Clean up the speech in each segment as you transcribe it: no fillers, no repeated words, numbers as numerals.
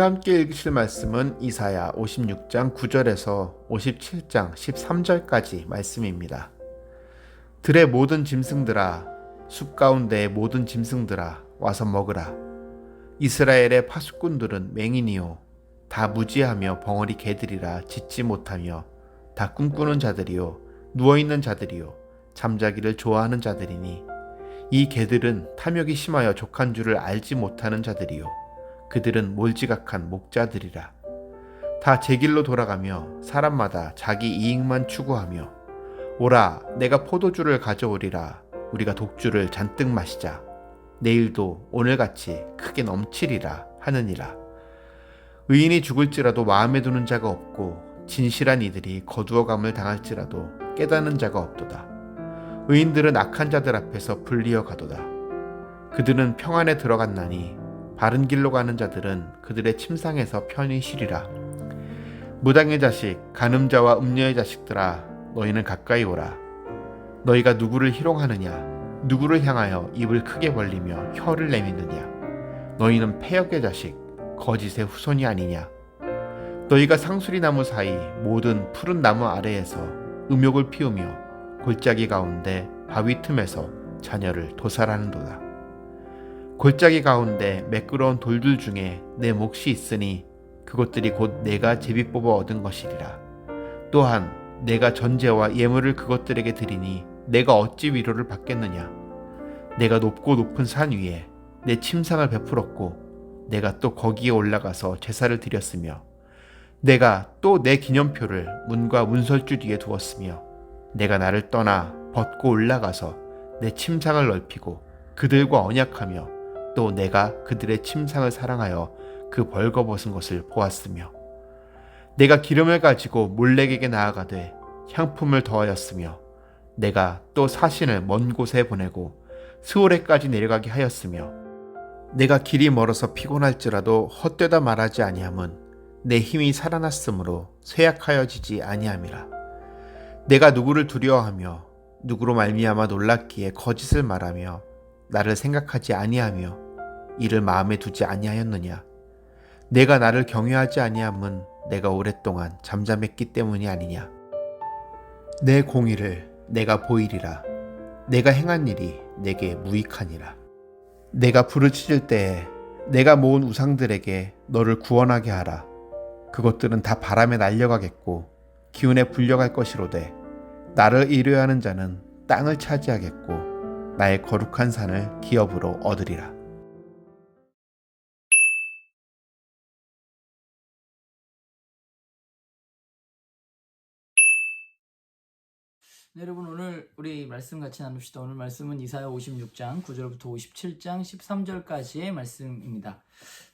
함께 읽으실 말씀은 이사야 56장 9절에서 57장 13절까지 말씀입니다. 들의 모든 짐승들아, 숲 가운데의 모든 짐승들아, 와서 먹으라. 이스라엘의 파수꾼들은 맹인이요, 다 무지하며 벙어리 개들이라 짖지 못하며 다 꿈꾸는 자들이요, 누워있는 자들이요, 잠자기를 좋아하는 자들이니 이 개들은 탐욕이 심하여 족한 줄을 알지 못하는 자들이요, 그들은 몰지각한 목자들이라. 다 제 길로 돌아가며 사람마다 자기 이익만 추구하며 오라, 내가 포도주를 가져오리라. 우리가 독주를 잔뜩 마시자. 내일도 오늘같이 크게 넘치리라 하느니라. 의인이 죽을지라도 마음에 두는 자가 없고 진실한 이들이 거두어감을 당할지라도 깨닫는 자가 없도다. 의인들은 악한 자들 앞에서 불리어 가도다. 그들은 평안에 들어갔나니 바른 길로 가는 자들은 그들의 침상에서 편히 쉬리라. 무당의 자식, 간음자와 음녀의 자식들아, 너희는 가까이 오라. 너희가 누구를 희롱하느냐? 누구를 향하여 입을 크게 벌리며 혀를 내미느냐? 너희는 패역의 자식, 거짓의 후손이 아니냐? 너희가 상수리 나무 사이 모든 푸른 나무 아래에서 음욕을 피우며 골짜기 가운데 바위 틈에서 자녀를 도살하는도다. 골짜기 가운데 매끄러운 돌들 중에 내 몫이 있으니 그것들이 곧 내가 제비 뽑아 얻은 것이리라. 또한 내가 전제와 예물을 그것들에게 드리니 내가 어찌 위로를 받겠느냐? 내가 높고 높은 산 위에 내 침상을 베풀었고 내가 또 거기에 올라가서 제사를 드렸으며 내가 또 내 기념표를 문과 문설주 뒤에 두었으며 내가 나를 떠나 벗고 올라가서 내 침상을 넓히고 그들과 언약하며 또 내가 그들의 침상을 사랑하여 그 벌거벗은 것을 보았으며 내가 기름을 가지고 몰렉에게 나아가되 향품을 더하였으며 내가 또 사신을 먼 곳에 보내고 스오레까지 내려가게 하였으며 내가 길이 멀어서 피곤할지라도 헛되다 말하지 아니함은 내 힘이 살아났으므로 쇠약하여지지 아니함이라. 내가 누구를 두려워하며 누구로 말미암아 놀랍기에 거짓을 말하며 나를 생각하지 아니하며 이를 마음에 두지 아니하였느냐? 내가 나를 경외하지 아니함은 내가 오랫동안 잠잠했기 때문이 아니냐? 내 공의를 내가 보이리라. 내가 행한 일이 내게 무익하니라. 내가 부르짖을 때에 내가 모은 우상들에게 너를 구원하게 하라. 그것들은 다 바람에 날려가겠고 기운에 불려갈 것이로되 나를 의뢰하는 자는 땅을 차지하겠고 나의 거룩한 산을 기업으로 얻으리라. 네, 여러분 오늘 우리 말씀 같이 나눕시다. 오늘 말씀은 이사야 56장 9절부터 57장 13절까지의 말씀입니다.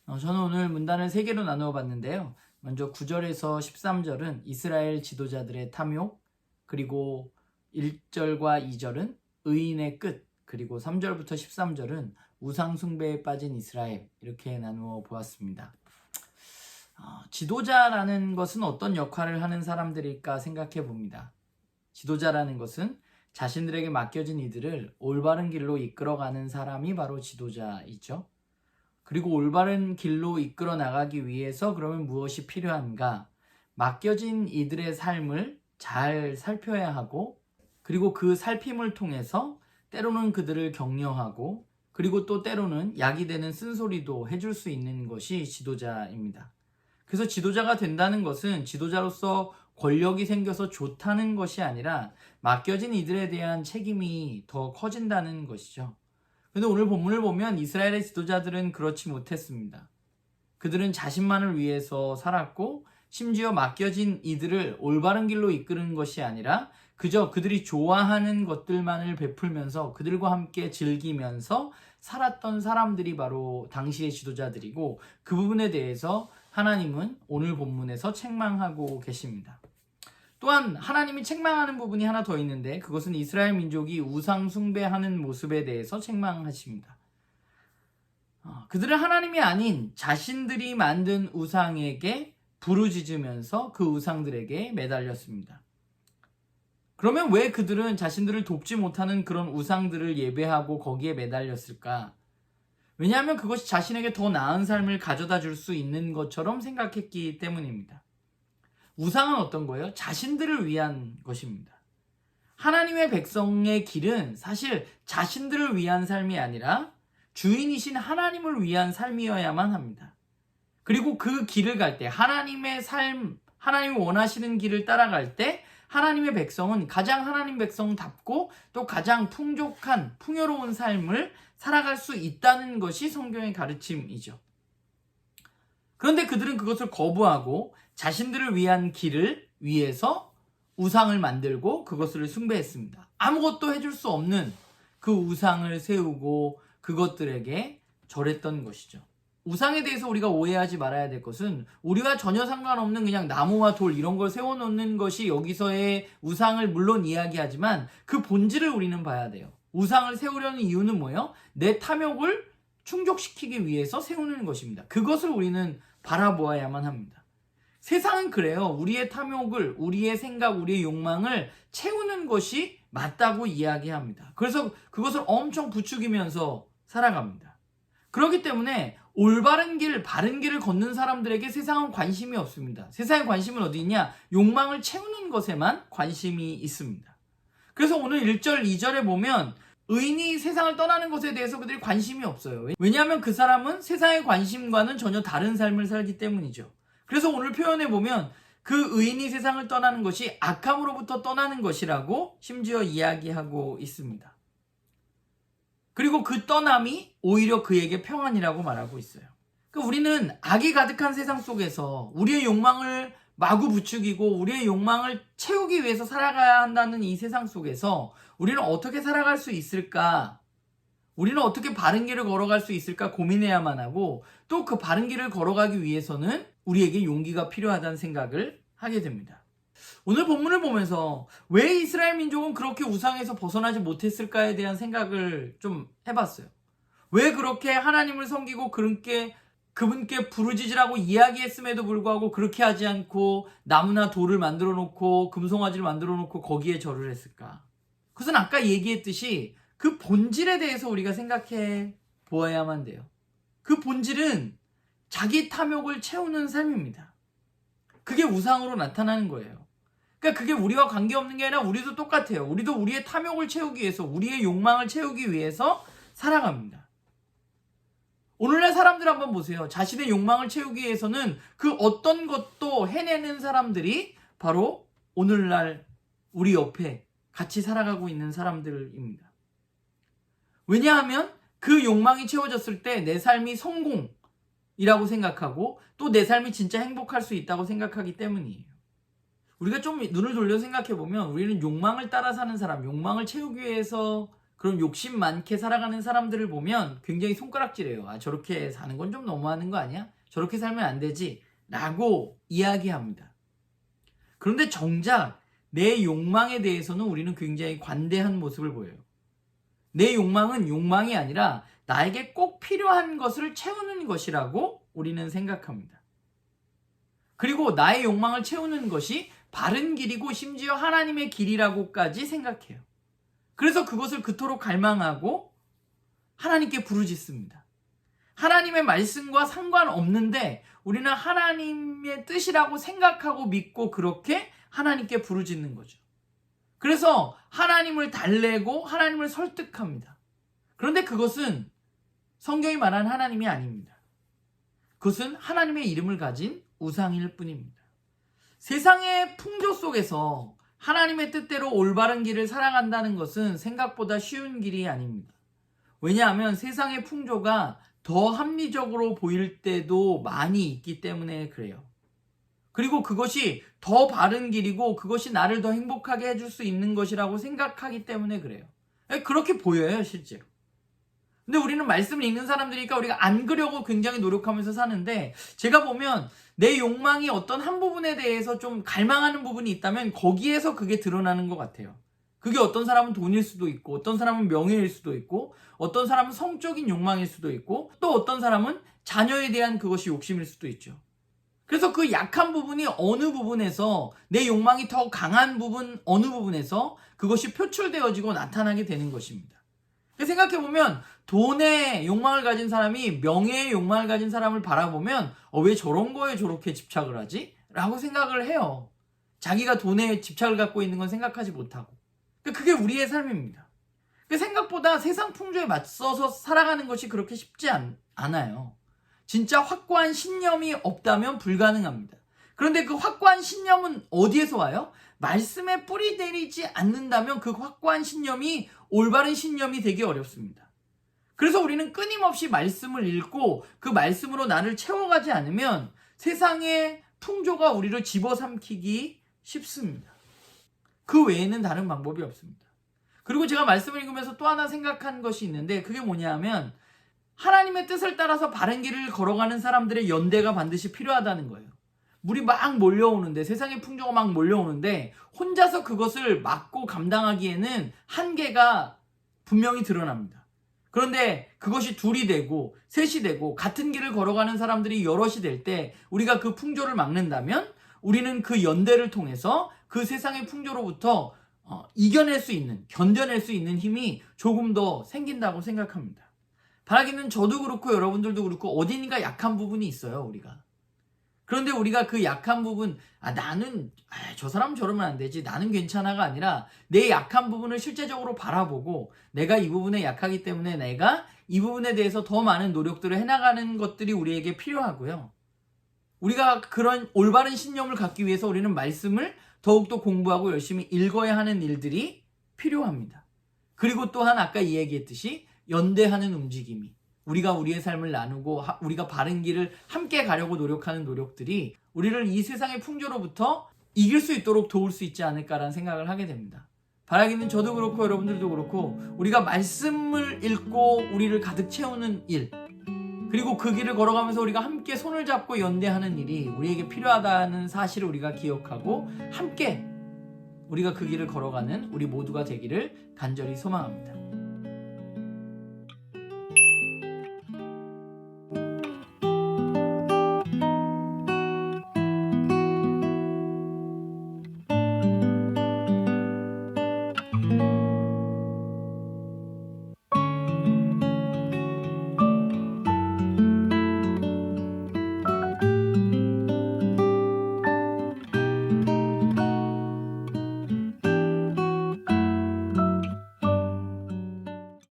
저는 오늘 문단을 3개로 나누어 봤는데요. 먼저 9절에서 13절은 이스라엘 지도자들의 탐욕, 그리고 1절과 2절은 의인의 끝, 그리고 3절부터 13절은 우상 숭배에 빠진 이스라엘, 이렇게 나누어 보았습니다. 지도자라는 것은 어떤 역할을 하는 사람들일까 생각해 봅니다. 지도자라는 것은 자신들에게 맡겨진 이들을 올바른 길로 이끌어가는 사람이 바로 지도자이죠. 그리고 올바른 길로 이끌어 나가기 위해서 그러면 무엇이 필요한가? 맡겨진 이들의 삶을 잘 살펴야 하고, 그리고 그 살핌을 통해서 때로는 그들을 격려하고, 그리고 또 때로는 약이 되는 쓴소리도 해줄 수 있는 것이 지도자입니다. 그래서 지도자가 된다는 것은 지도자로서 권력이 생겨서 좋다는 것이 아니라 맡겨진 이들에 대한 책임이 더 커진다는 것이죠. 그런데 오늘 본문을 보면 이스라엘의 지도자들은 그렇지 못했습니다. 그들은 자신만을 위해서 살았고, 심지어 맡겨진 이들을 올바른 길로 이끄는 것이 아니라 그저 그들이 좋아하는 것들만을 베풀면서 그들과 함께 즐기면서 살았던 사람들이 바로 당시의 지도자들이고, 그 부분에 대해서 하나님은 오늘 본문에서 책망하고 계십니다. 또한 하나님이 책망하는 부분이 하나 더 있는데, 그것은 이스라엘 민족이 우상 숭배하는 모습에 대해서 책망하십니다. 그들은 하나님이 아닌 자신들이 만든 우상에게 부르짖으면서 그 우상들에게 매달렸습니다. 그러면 왜 그들은 자신들을 돕지 못하는 그런 우상들을 예배하고 거기에 매달렸을까? 왜냐하면 그것이 자신에게 더 나은 삶을 가져다 줄 수 있는 것처럼 생각했기 때문입니다. 우상은 어떤 거예요? 자신들을 위한 것입니다. 하나님의 백성의 길은 사실 자신들을 위한 삶이 아니라 주인이신 하나님을 위한 삶이어야만 합니다. 그리고 그 길을 갈 때 하나님의 삶, 하나님이 원하시는 길을 따라갈 때 하나님의 백성은 가장 하나님 백성답고 또 가장 풍족한 풍요로운 삶을 살아갈 수 있다는 것이 성경의 가르침이죠. 그런데 그들은 그것을 거부하고 자신들을 위한 길을 위해서 우상을 만들고 그것을 숭배했습니다. 아무것도 해줄 수 없는 그 우상을 세우고 그것들에게 절했던 것이죠. 우상에 대해서 우리가 오해하지 말아야 될 것은 우리와 전혀 상관없는 그냥 나무와 돌 이런 걸 세워놓는 것이 여기서의 우상을 물론 이야기하지만 그 본질을 우리는 봐야 돼요. 우상을 세우려는 이유는 뭐예요? 내 탐욕을 충족시키기 위해서 세우는 것입니다. 그것을 우리는 바라보아야만 합니다. 세상은 그래요. 우리의 탐욕을, 우리의 생각, 우리의 욕망을 채우는 것이 맞다고 이야기합니다. 그래서 그것을 엄청 부추기면서 살아갑니다. 그렇기 때문에 올바른 길, 바른 길을 걷는 사람들에게 세상은 관심이 없습니다. 세상의 관심은 어디 있냐? 욕망을 채우는 것에만 관심이 있습니다. 그래서 오늘 1절, 2절에 보면 의인이 세상을 떠나는 것에 대해서 그들이 관심이 없어요. 왜냐하면 그 사람은 세상의 관심과는 전혀 다른 삶을 살기 때문이죠. 그래서 오늘 표현해 보면 그 의인이 세상을 떠나는 것이 악함으로부터 떠나는 것이라고 심지어 이야기하고 있습니다. 그리고 그 떠남이 오히려 그에게 평안이라고 말하고 있어요. 그러니까 우리는 악이 가득한 세상 속에서 우리의 욕망을 마구 부추기고 우리의 욕망을 채우기 위해서 살아가야 한다는 이 세상 속에서 우리는 어떻게 살아갈 수 있을까? 우리는 어떻게 바른 길을 걸어갈 수 있을까 고민해야만 하고 또 그 바른 길을 걸어가기 위해서는 우리에게 용기가 필요하다는 생각을 하게 됩니다. 오늘 본문을 보면서 왜 이스라엘 민족은 그렇게 우상에서 벗어나지 못했을까에 대한 생각을 좀 해봤어요. 왜 그렇게 하나님을 섬기고 그분께 부르짖으라고 이야기했음에도 불구하고 그렇게 하지 않고 나무나 돌을 만들어 놓고 금송아지를 만들어 놓고 거기에 절을 했을까? 그것은 아까 얘기했듯이 그 본질에 대해서 우리가 생각해 보아야만 돼요. 그 본질은 자기 탐욕을 채우는 삶입니다. 그게 우상으로 나타나는 거예요. 그러니까 그게 우리와 관계없는 게 아니라 우리도 똑같아요. 우리도 우리의 탐욕을 채우기 위해서, 우리의 욕망을 채우기 위해서 살아갑니다. 오늘날 사람들 한번 보세요. 자신의 욕망을 채우기 위해서는 그 어떤 것도 해내는 사람들이 바로 오늘날 우리 옆에 같이 살아가고 있는 사람들입니다. 왜냐하면 그 욕망이 채워졌을 때 내 삶이 성공이라고 생각하고 또 내 삶이 진짜 행복할 수 있다고 생각하기 때문이에요. 우리가 좀 눈을 돌려 생각해보면 우리는 욕망을 따라 사는 사람, 욕망을 채우기 위해서 그런 욕심 많게 살아가는 사람들을 보면 굉장히 손가락질해요. 아, 저렇게 사는 건 좀 너무하는 거 아니야? 저렇게 살면 안 되지? 라고 이야기합니다. 그런데 정작 내 욕망에 대해서는 우리는 굉장히 관대한 모습을 보여요. 내 욕망은 욕망이 아니라 나에게 꼭 필요한 것을 채우는 것이라고 우리는 생각합니다. 그리고 나의 욕망을 채우는 것이 바른 길이고 심지어 하나님의 길이라고까지 생각해요. 그래서 그것을 그토록 갈망하고 하나님께 부르짖습니다. 하나님의 말씀과 상관없는데 우리는 하나님의 뜻이라고 생각하고 믿고 그렇게 하나님께 부르짖는 거죠. 그래서 하나님을 달래고 하나님을 설득합니다. 그런데 그것은 성경이 말하는 하나님이 아닙니다. 그것은 하나님의 이름을 가진 우상일 뿐입니다. 세상의 풍조 속에서 하나님의 뜻대로 올바른 길을 살아간다는 것은 생각보다 쉬운 길이 아닙니다. 왜냐하면 세상의 풍조가 더 합리적으로 보일 때도 많이 있기 때문에 그래요. 그리고 그것이 더 바른 길이고 그것이 나를 더 행복하게 해줄 수 있는 것이라고 생각하기 때문에 그래요. 그렇게 보여요, 실제로. 근데 우리는 말씀을 읽는 사람들이니까 우리가 안 그려고 굉장히 노력하면서 사는데 제가 보면 내 욕망이 어떤 한 부분에 대해서 좀 갈망하는 부분이 있다면 거기에서 그게 드러나는 것 같아요. 그게 어떤 사람은 돈일 수도 있고 어떤 사람은 명예일 수도 있고 어떤 사람은 성적인 욕망일 수도 있고 또 어떤 사람은 자녀에 대한 그것이 욕심일 수도 있죠. 그래서 그 약한 부분이 어느 부분에서 내 욕망이 더 강한 부분 어느 부분에서 그것이 표출되어지고 나타나게 되는 것입니다. 생각해보면 돈의 욕망을 가진 사람이 명예의 욕망을 가진 사람을 바라보면 왜 저런 거에 저렇게 집착을 하지? 라고 생각을 해요. 자기가 돈에 집착을 갖고 있는 건 생각하지 못하고. 그게 우리의 삶입니다. 생각보다 세상 풍조에 맞서서 살아가는 것이 그렇게 쉽지 않아요. 진짜 확고한 신념이 없다면 불가능합니다. 그런데 그 확고한 신념은 어디에서 와요? 말씀에 뿌리 내리지 않는다면 그 확고한 신념이 올바른 신념이 되기 어렵습니다. 그래서 우리는 끊임없이 말씀을 읽고 그 말씀으로 나를 채워가지 않으면 세상의 풍조가 우리를 집어삼키기 쉽습니다. 그 외에는 다른 방법이 없습니다. 그리고 제가 말씀을 읽으면서 또 하나 생각한 것이 있는데 그게 뭐냐면 하나님의 뜻을 따라서 바른 길을 걸어가는 사람들의 연대가 반드시 필요하다는 거예요. 물이 막 몰려오는데 세상의 풍조가 막 몰려오는데 혼자서 그것을 막고 감당하기에는 한계가 분명히 드러납니다. 그런데 그것이 둘이 되고 셋이 되고 같은 길을 걸어가는 사람들이 여럿이 될 때 우리가 그 풍조를 막는다면 우리는 그 연대를 통해서 그 세상의 풍조로부터 이겨낼 수 있는, 견뎌낼 수 있는 힘이 조금 더 생긴다고 생각합니다. 바라기는 저도 그렇고 여러분들도 그렇고 어딘가 약한 부분이 있어요, 우리가. 그런데 우리가 그 약한 부분, 나는 저 사람 저러면 안 되지, 나는 괜찮아가 아니라 내 약한 부분을 실제적으로 바라보고 내가 이 부분에 약하기 때문에 내가 이 부분에 대해서 더 많은 노력들을 해나가는 것들이 우리에게 필요하고요. 우리가 그런 올바른 신념을 갖기 위해서 우리는 말씀을 더욱더 공부하고 열심히 읽어야 하는 일들이 필요합니다. 그리고 또한 아까 이야기했듯이 연대하는 움직임이 우리가 우리의 삶을 나누고 우리가 바른 길을 함께 가려고 노력하는 노력들이 우리를 이 세상의 풍조로부터 이길 수 있도록 도울 수 있지 않을까라는 생각을 하게 됩니다. 바라기는 저도 그렇고 여러분들도 그렇고 우리가 말씀을 읽고 우리를 가득 채우는 일 그리고 그 길을 걸어가면서 우리가 함께 손을 잡고 연대하는 일이 우리에게 필요하다는 사실을 우리가 기억하고 함께 우리가 그 길을 걸어가는 우리 모두가 되기를 간절히 소망합니다.